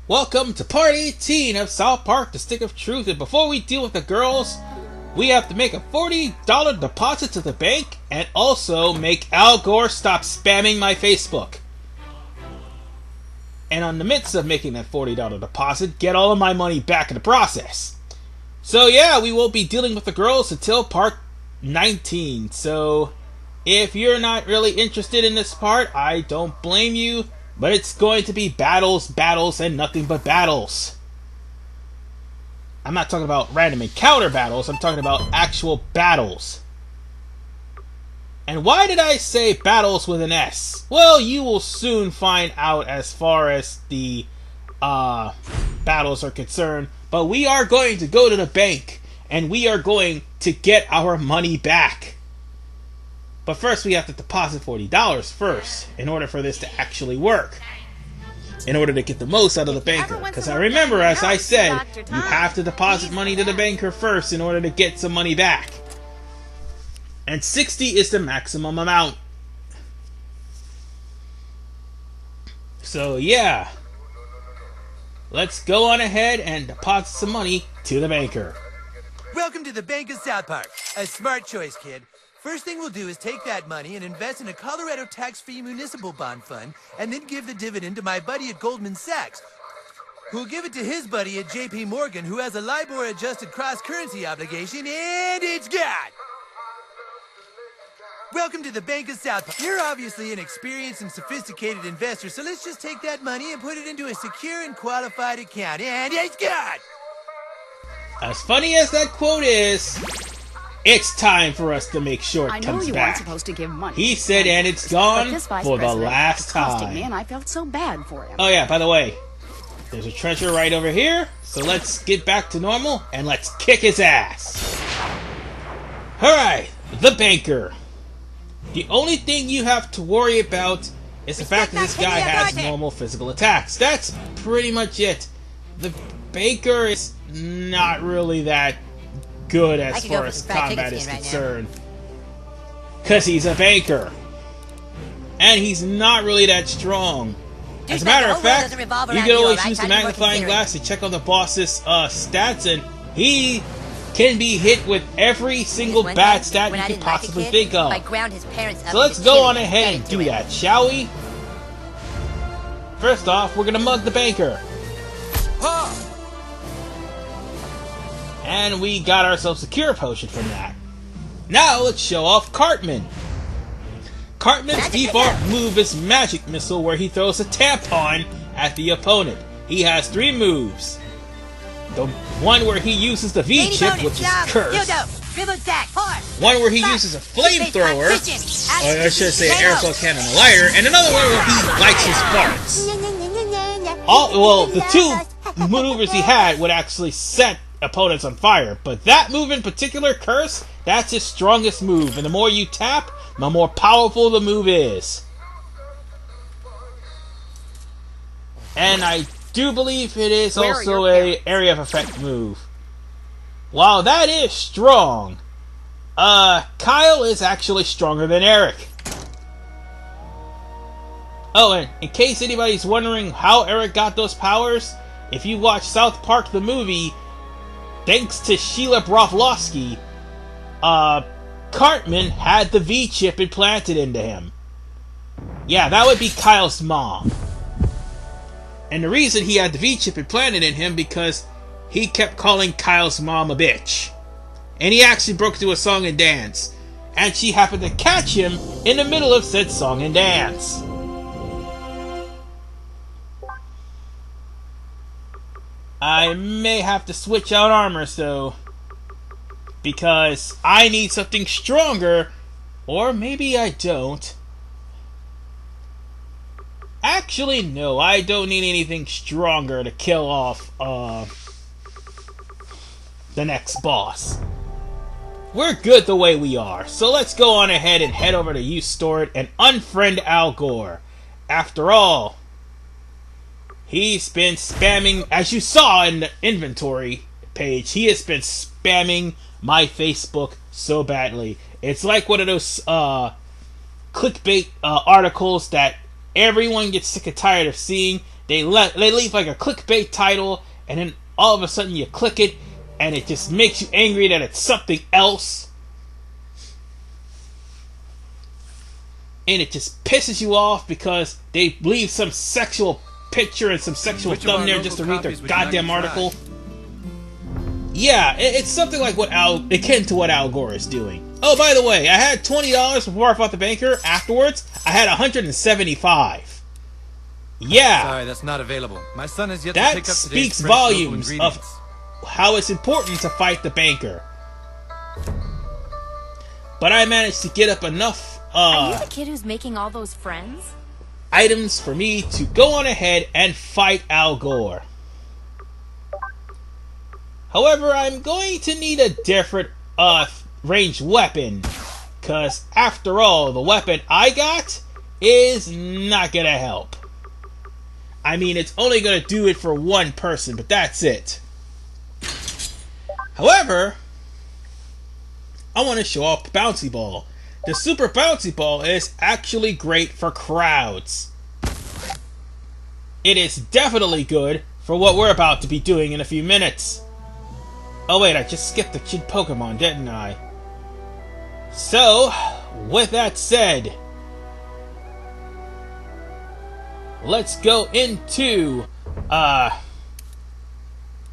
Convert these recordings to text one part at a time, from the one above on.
Welcome to part 18 of South Park, The Stick of Truth, and before we deal with the girls, we have to make a $40 deposit to the bank, and also make Al Gore stop spamming my Facebook. And in the midst of making that $40 deposit, get all of my money back in the process. So yeah, we won't be dealing with the girls until part 19, so if you're not really interested in this part, I don't blame you. But it's going to be battles, battles, and nothing but battles. I'm not talking about random encounter battles, I'm talking about actual battles. And why did I say battles with an S? Well, you will soon find out as far as the battles are concerned. But we are going to go to the bank, and we are going to get our money back. But first we have to deposit $40 first, in order for this to actually work. In order to get the most out of the banker. Because I remember, as I said, you have to deposit money to the banker first in order to get some money back. And 60 is the maximum amount. So yeah. Let's go on ahead and deposit some money to the banker. Welcome to the Bank of South Park. A smart choice, kid. First thing we'll do is take that money and invest in a Colorado tax-free municipal bond fund, and then give the dividend to my buddy at Goldman Sachs, who'll give it to his buddy at JP Morgan, who has a LIBOR-adjusted cross-currency obligation, and it's gone! Welcome to the Bank of South Park. You're obviously an experienced and sophisticated investor, so let's just take that money and put it into a secure and qualified account, and it's gone! As funny as that quote is, it's time for us to make sure it comes back. Weren't supposed to give money. He said, and it's gone for the last time. Man, I felt so bad for him. Oh yeah, by the way, there's a treasure right over here, so let's get back to normal, and let's kick his ass. Alright, the banker. The only thing you have to worry about is the fact that this guy has normal physical attacks. That's pretty much it. The banker is not really that good as far as combat is concerned. Because he's a banker. And he's not really that strong. As a matter of fact, you can always use the magnifying glass to check on the boss's stats, and he can be hit with every single bad stat you can possibly think of. So let's go on ahead and do that, shall we? First off, we're gonna mug the banker. And we got ourselves a cure potion from that. Now let's show off Cartman. Cartman's default move is Magic Missile, where he throws a tampon at the opponent. He has 3 moves. The one where he uses the V-chip, which is Curse. One where he uses a flamethrower, or I should say an airflow cannon and a lighter, and another one where he likes his farts. Well, the 2 maneuvers he had would actually set opponents on fire, but that move in particular, Curse, that's his strongest move, and the more you tap, the more powerful the move is. And I do believe it is also a area of effect move. While that is strong, Kyle is actually stronger than Eric. Oh, and in case anybody's wondering how Eric got those powers, if you watch South Park the movie, thanks to Sheila Broflovsky, Cartman had the V-chip implanted into him. Yeah, that would be Kyle's mom. And the reason he had the V-chip implanted in him because he kept calling Kyle's mom a bitch. And he actually broke into a song and dance. And she happened to catch him in the middle of said song and dance. I may have to switch out armor, so, because I need something stronger, or maybe I don't. Actually, no, I don't need anything stronger to kill off, the next boss. We're good the way we are, so let's go on ahead and head over to uStore and unfriend Al Gore. After all, he's been spamming, as you saw in the inventory page, he has been spamming my Facebook so badly. It's like one of those clickbait articles that everyone gets sick and tired of seeing. They leave like a clickbait title, and then all of a sudden you click it, and it just makes you angry that it's something else. And it just pisses you off because they leave some sexual picture and some sexual thumbnail just to read their goddamn article. Yeah, it's something like akin to what Al Gore is doing. Oh, by the way, I had $20 before I fought the banker. Afterwards, I had $175. Yeah. Sorry, that's not available. My son has yet to that pick up speaks volumes of how it's important to fight the banker. But I managed to get up enough Are you the kid who's making all those friends? items for me to go on ahead and fight Al Gore. However, I'm going to need a different ranged weapon, because after all, the weapon I got is not gonna help. I mean, it's only gonna do it for one person, but that's it. However, I want to show off the bouncy ball. The super bouncy ball is actually great for crowds. It is definitely good for what we're about to be doing in a few minutes. Oh wait, I just skipped the kid Pokemon, didn't I? So, with that said, let's go into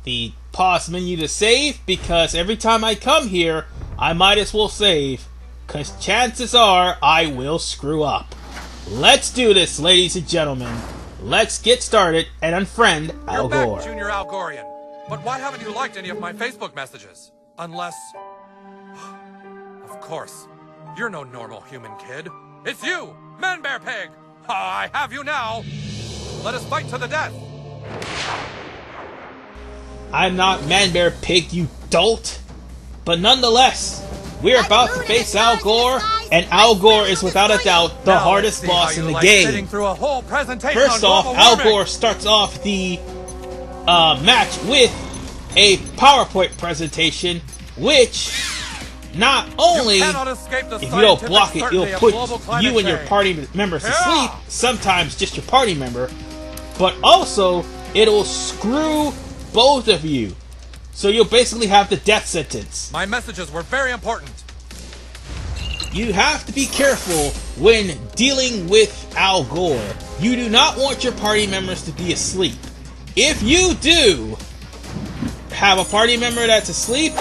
the pause menu to save, because every time I come here, I might as well save, because chances are I will screw up. Let's do this, ladies and gentlemen. Let's get started and unfriend Al Gore. You're back, Junior Al Gorian. But why haven't you liked any of my Facebook messages? Unless... Of course. You're no normal human kid. It's you, Man Bear Pig! I have you now! Let us fight to the death! I'm not Man Bear Pig, you dolt! But nonetheless, we're about to face Al Gore, and Al Gore is without a doubt the hardest boss in the game. First off, Al Gore starts off the match with a PowerPoint presentation, which not only, if you don't block it, it'll put you and your party members to sleep, sometimes just your party member, but also it'll screw both of you. So you'll basically have the death sentence. My messages were very important. You have to be careful when dealing with Al Gore. You do not want your party members to be asleep. If you do have a party member that's asleep,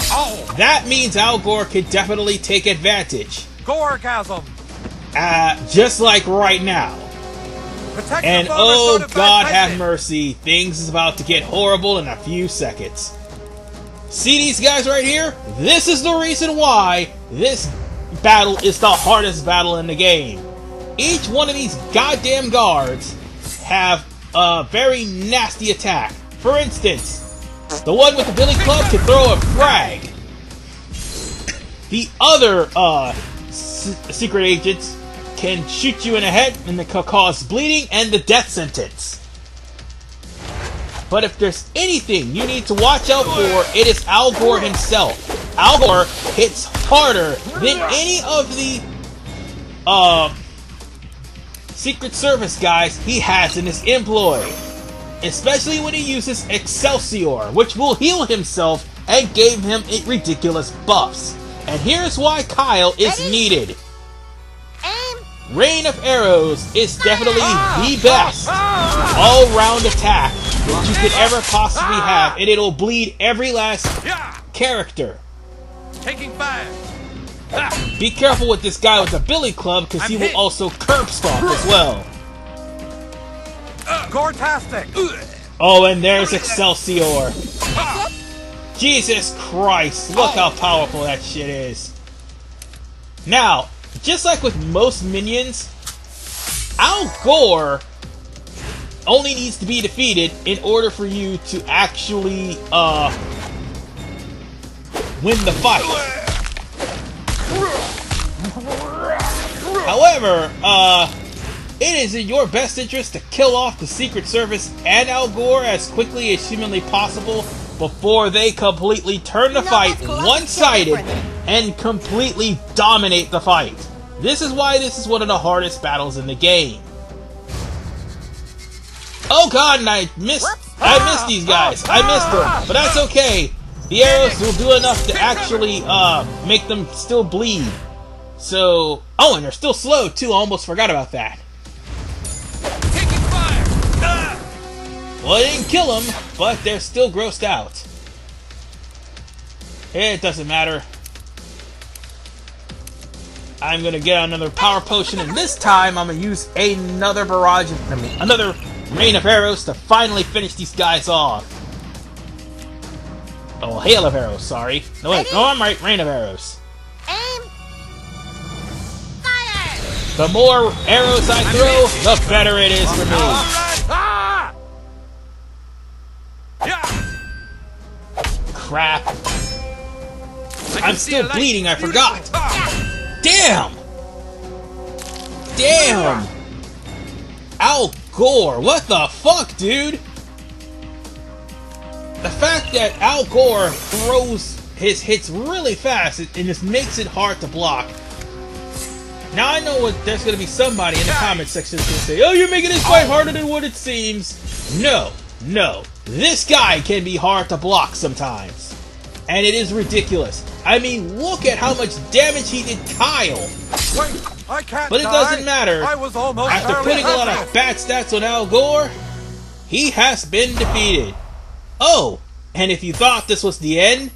that means Al Gore could definitely take advantage. Goregasm! Just like right now. And oh God have mercy, things is about to get horrible in a few seconds. See these guys right here? This is the reason why this battle is the hardest battle in the game. Each one of these goddamn guards have a very nasty attack. For instance, the one with the billy club can throw a frag. The other secret agents can shoot you in the head and it can cause bleeding and the death sentence. But if there's anything you need to watch out for, it is Al Gore himself. Al Gore hits harder than any of the Secret Service guys he has in his employ. Especially when he uses Excelsior, which will heal himself and gave him ridiculous buffs. And here's why Kyle is needed. Rain of Arrows is definitely the best all-round attack that you could ever possibly have, and it'll bleed every last character. Taking fire. Be careful with this guy with the billy club, because he will also curb stomp as well. Gore-tastic! Oh, and there's Excelsior. Jesus Christ, look how powerful that shit is. Now, just like with most minions, Al Gore only needs to be defeated in order for you to actually win the fight. However, it is in your best interest to kill off the Secret Service and Al Gore as quickly as humanly possible before they completely turn the fight one-sided and completely dominate the fight. This is why this is one of the hardest battles in the game. Oh god, and I missed these guys. I missed them, but that's okay. The arrows will do enough to actually make them still bleed. So, oh, and they're still slow too. I almost forgot about that. Taking fire! Well, it didn't kill them, but they're still grossed out. It doesn't matter. I'm gonna get another power potion, and this time I'm gonna use another another rain of arrows to finally finish these guys off. Oh, hail of arrows, sorry. No, wait, no, I'm right, rain of arrows. Aim. Fire. The more arrows I throw, the better it is for me. Ah! Yeah! Crap. I I'm can see still a light. bleeding, I forgot. Ah! Damn! Damn! Al Gore, what the fuck, dude? The fact that Al Gore throws his hits really fast and just makes it hard to block. Now I know there's going to be somebody in the comment section that's going to say, oh, you're making this fight harder than what it seems. No, no. This guy can be hard to block sometimes. And it is ridiculous. I mean, look at how much damage he did Kyle. Wait, I can't But it die. doesn't matter. I was almost After putting a lot of bad stats on Al Gore, he has been defeated. Oh, and if you thought this was the end,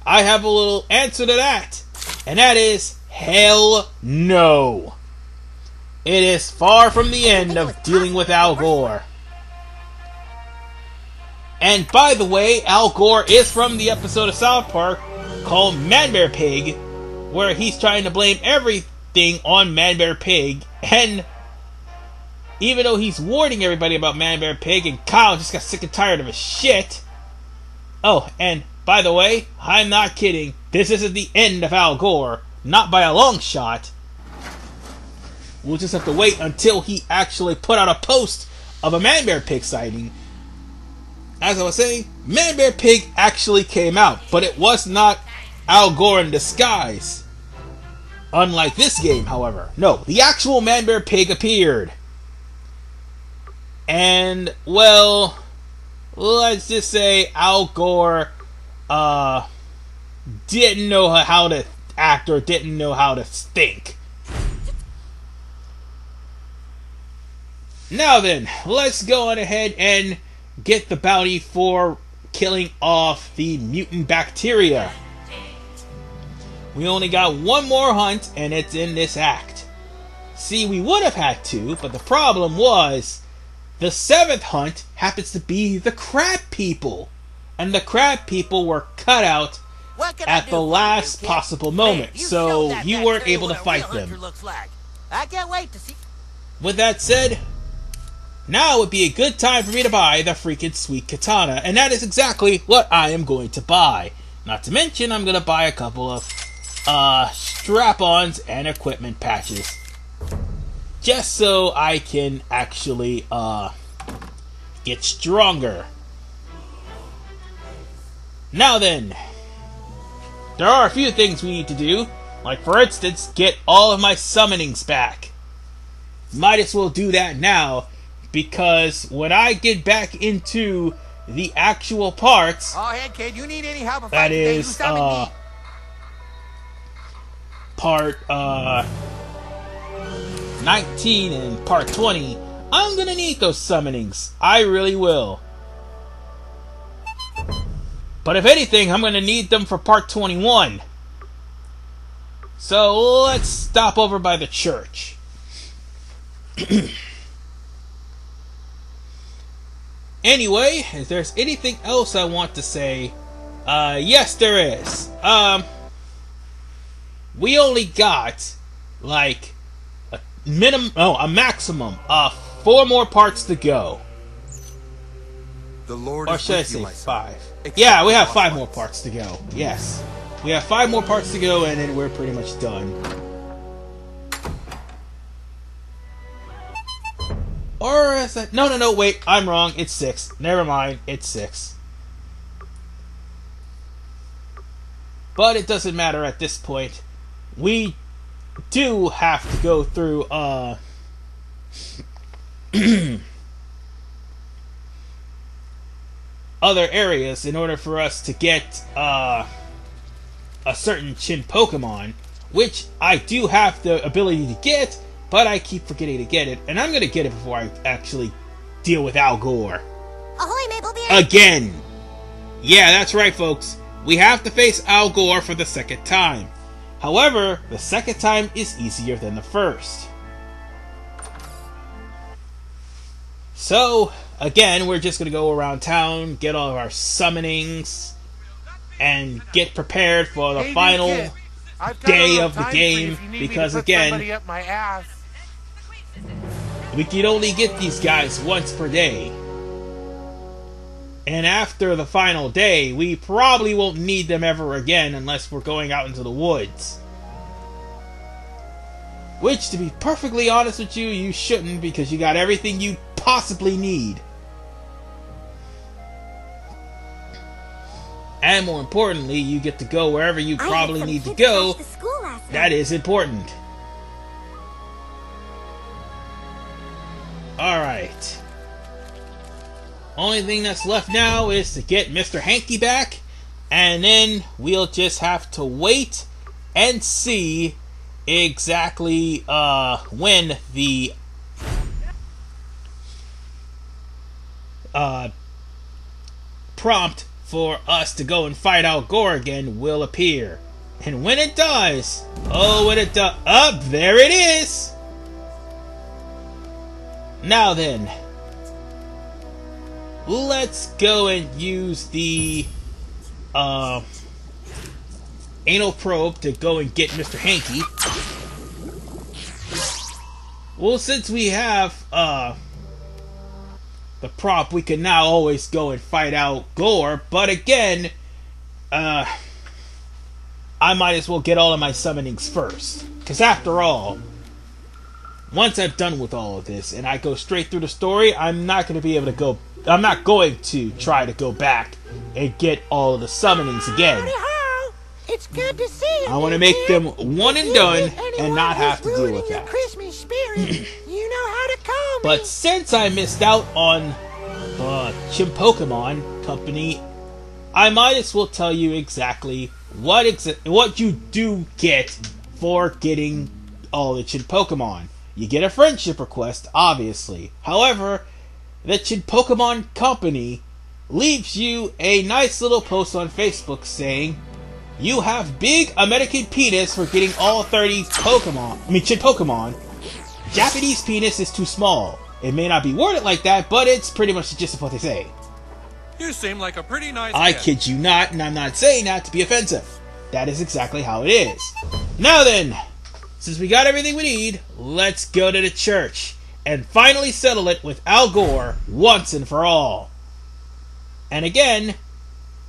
I have a little answer to that. And that is, hell no. It is far from the end of dealing with Al Gore. And by the way, Al Gore is from the episode of South Park called Man Bear Pig, where he's trying to blame everything on Man Bear Pig, and even though he's warning everybody about Man Bear Pig, and Kyle just got sick and tired of his shit. Oh, and by the way, I'm not kidding, this isn't the end of Al Gore, not by a long shot. We'll just have to wait until he actually put out a post of a Man Bear Pig sighting. As I was saying, Man Bear Pig actually came out, but it was not Al Gore in disguise. Unlike this game, however. No, the actual Man Bear Pig appeared. And, well, let's just say Al Gore didn't know how to act or didn't know how to think. Now then, let's go on ahead and get the bounty for killing off the mutant bacteria. We only got one more hunt, and it's in this act. See, we would have had two, but the problem was the 7th hunt happens to be the crab people. And the crab people were cut out at the last possible moment, so you weren't able to fight them. I can't wait to see. With that said, now would be a good time for me to buy the freaking sweet katana, and that is exactly what I am going to buy. Not to mention, I'm going to buy a couple of strap-ons and equipment patches, just so I can actually get stronger. Now then, there are a few things we need to do, like for instance, get all of my summonings back. Might as well do that now, because when I get back into the actual parts, Oh, hey, kid, you need any help? that is, part, 19 and part 20, I'm gonna need those summonings. I really will. But if anything, I'm gonna need them for part 21. So, let's stop over by the church. Anyway, if there's anything else I want to say, yes there is. We only got, like, a maximum of 4 more parts to go. The Lord Or is should I with you, say my son. 5? Except Yeah, we the have lost 5 more ones. parts to go. Yes. We have 5 more parts to go, and then we're pretty much done. Or is that... No, wait, I'm wrong. It's 6. Never mind, it's 6. But it doesn't matter at this point. We do have to go through, other areas in order for us to get a certain Chin Pokemon, which I do have the ability to get, but I keep forgetting to get it, and I'm gonna get it before I actually deal with Al Gore. Ahoy, Maplebeard! Again! Yeah, that's right, folks. We have to face Al Gore for the second time. However, the second time is easier than the first. So, again, we're just gonna go around town, get all of our summonings, and get prepared for the final day of the game, because again, we can only get these guys once per day. And after the final day, we probably won't need them ever again unless we're going out into the woods. Which, to be perfectly honest with you, you shouldn't, because you got everything you possibly need. And more importantly, you get to go wherever you probably need to go. That is important. Alright. Only thing that's left now is to get Mr. Hanky back, and then we'll just have to wait and see exactly when the prompt for us to go and fight Al Gore again will appear. And when it does, oh, when it does, up, there it is! Now then, let's go and use the anal probe to go and get Mr. Hanky. Well, since we have the prop, we can now always go and fight Al Gore, but again, I might as well get all of my summonings first, because after all, once I'm done with all of this and I go straight through the story, I'm not going to try to go back and get all of the summonings again. It's good to see you. I want to make them one and done and not have to deal with that. Christmas spirit, you know how to call me. But since I missed out on the Chin Pokemon Company, I might as well tell you exactly what you do get for getting all the Chin Pokemon. You get a friendship request, obviously. However, the Chin Pokemon Company leaves you a nice little post on Facebook saying, "You have big American penis for getting all 30 Chin Pokemon. Japanese penis is too small." It may not be worded like that, but it's pretty much the gist of what they say. You seem like a pretty nice I kid. kid you not, and I'm not saying that to be offensive. That is exactly how it is. Now then, since we got everything we need, let's go to the church and finally settle it with Al Gore once and for all. And again,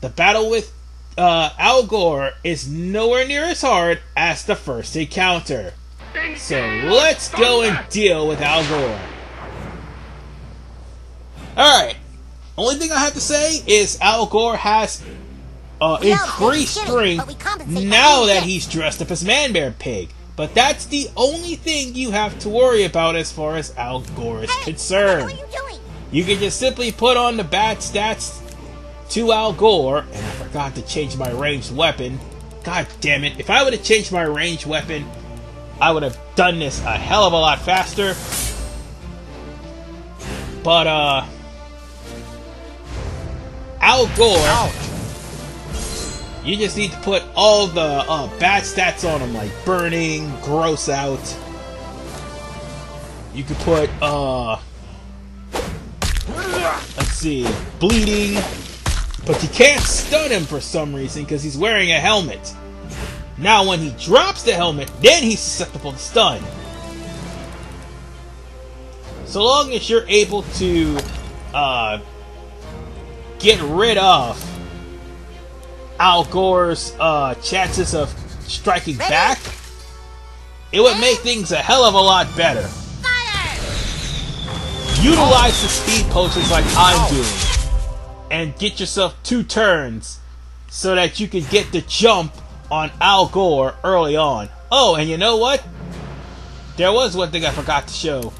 the battle with Al Gore is nowhere near as hard as the first encounter. So let's go and deal with Al Gore. Alright, only thing I have to say is Al Gore has increased strength now that he's dressed up as Man-Bear Pig. But that's the only thing you have to worry about as far as Al Gore is concerned. What are you doing? You can just simply put on the bad stats to Al Gore, and I forgot to change my ranged weapon. God damn it. If I would have changed my ranged weapon, I would have done this a hell of a lot faster. But, Al Gore, you just need to put all the bad stats on him, like burning, gross out. You could put, let's see, bleeding. But you can't stun him for some reason because he's wearing a helmet. Now when he drops the helmet, then he's susceptible to stun. So long as you're able to get rid of Al Gore's chances of striking back, it would make things a hell of a lot better. Utilize the speed potions like I'm doing, and get yourself 2 turns so that you can get the jump on Al Gore early on. Oh, and you know what? There was one thing I forgot to show.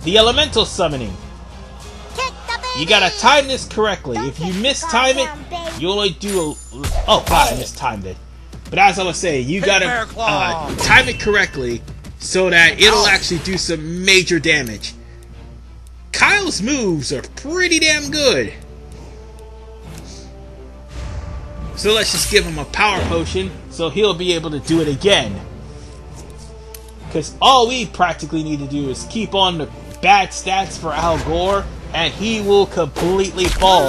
The elemental summoning. Kick the You gotta time this correctly. If you mistime it, you only do a... Oh god, I mistimed it. But as I was saying, you gotta time it correctly so that it'll actually do some major damage. Kyle's moves are pretty damn good. So let's just give him a power potion so he'll be able to do it again. Because all we practically need to do is keep on the bad stats for Al Gore and he will completely fall.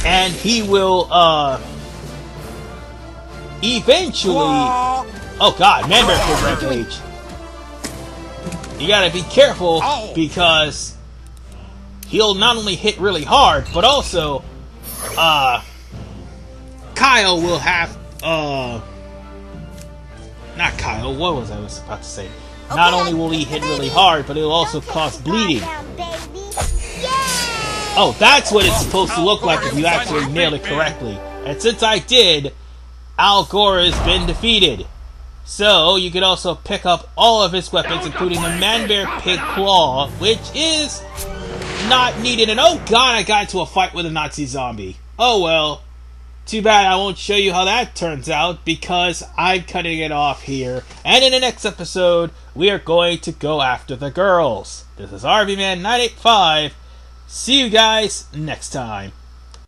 And he will, eventually... Oh god, Man Bear Pig Rampage. You gotta be careful, because he'll not only hit really hard, but also, Kyle will have, not Kyle, what was I about to say? Not only will he hit really hard, but it'll also cause bleeding. Oh, that's what it's supposed to look like if you actually nailed it correctly. And since I did, Al Gore has been defeated. So, you can also pick up all of his weapons, including the Man Bear Pig Claw, which is not needed. And oh god, I got into a fight with a Nazi zombie. Oh well. Too bad I won't show you how that turns out, because I'm cutting it off here. And in the next episode, we are going to go after the girls. This is RVMan985. See you guys next time.